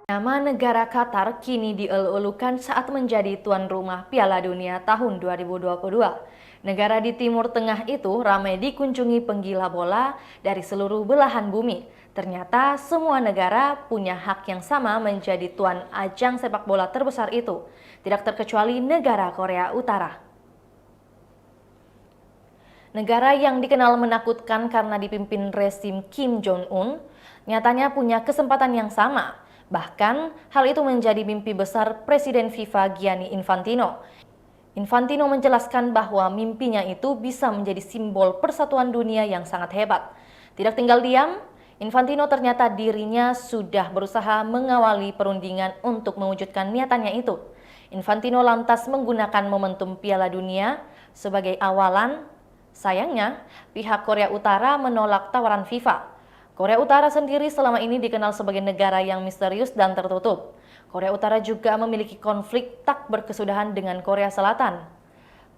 Nama negara Qatar kini dielu-elukan saat menjadi tuan rumah Piala Dunia tahun 2022. Negara di Timur Tengah itu ramai dikunjungi penggila bola dari seluruh belahan bumi. Ternyata semua negara punya hak yang sama menjadi tuan ajang sepak bola terbesar itu, tidak terkecuali negara Korea Utara. Negara yang dikenal menakutkan karena dipimpin rezim Kim Jong-un, nyatanya punya kesempatan yang sama. Bahkan, hal itu menjadi mimpi besar Presiden FIFA Gianni Infantino. Infantino menjelaskan bahwa mimpinya itu bisa menjadi simbol persatuan dunia yang sangat hebat. Tidak tinggal diam, Infantino ternyata dirinya sudah berusaha mengawali perundingan untuk mewujudkan niatannya itu. Infantino lantas menggunakan momentum Piala Dunia sebagai awalan. Sayangnya, pihak Korea Utara menolak tawaran FIFA. Korea Utara sendiri selama ini dikenal sebagai negara yang misterius dan tertutup. Korea Utara juga memiliki konflik tak berkesudahan dengan Korea Selatan.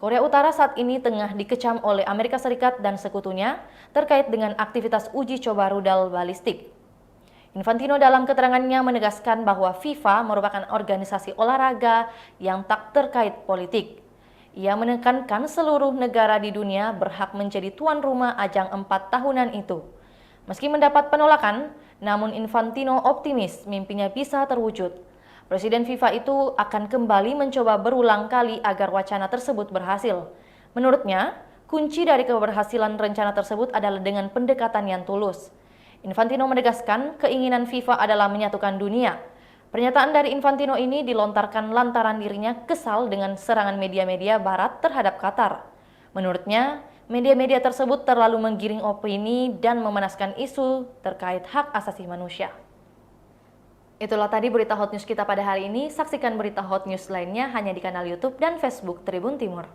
Korea Utara saat ini tengah dikecam oleh Amerika Serikat dan sekutunya terkait dengan aktivitas uji coba rudal balistik. Infantino dalam keterangannya menegaskan bahwa FIFA merupakan organisasi olahraga yang tak terkait politik. Ia menekankan seluruh negara di dunia berhak menjadi tuan rumah ajang 4 tahunan itu. Meski mendapat penolakan, namun Infantino optimis mimpinya bisa terwujud. Presiden FIFA itu akan kembali mencoba berulang kali agar wacana tersebut berhasil. Menurutnya, kunci dari keberhasilan rencana tersebut adalah dengan pendekatan yang tulus. Infantino menegaskan keinginan FIFA adalah menyatukan dunia. Pernyataan dari Infantino ini dilontarkan lantaran dirinya kesal dengan serangan media-media barat terhadap Qatar. Menurutnya, media-media tersebut terlalu menggiring opini dan memanaskan isu terkait hak asasi manusia. Itulah tadi berita hot news kita pada hari ini. Saksikan berita hot news lainnya hanya di kanal YouTube dan Facebook Tribun Timur.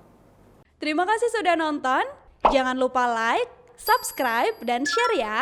Terima kasih sudah nonton. Jangan lupa like, subscribe, dan share ya.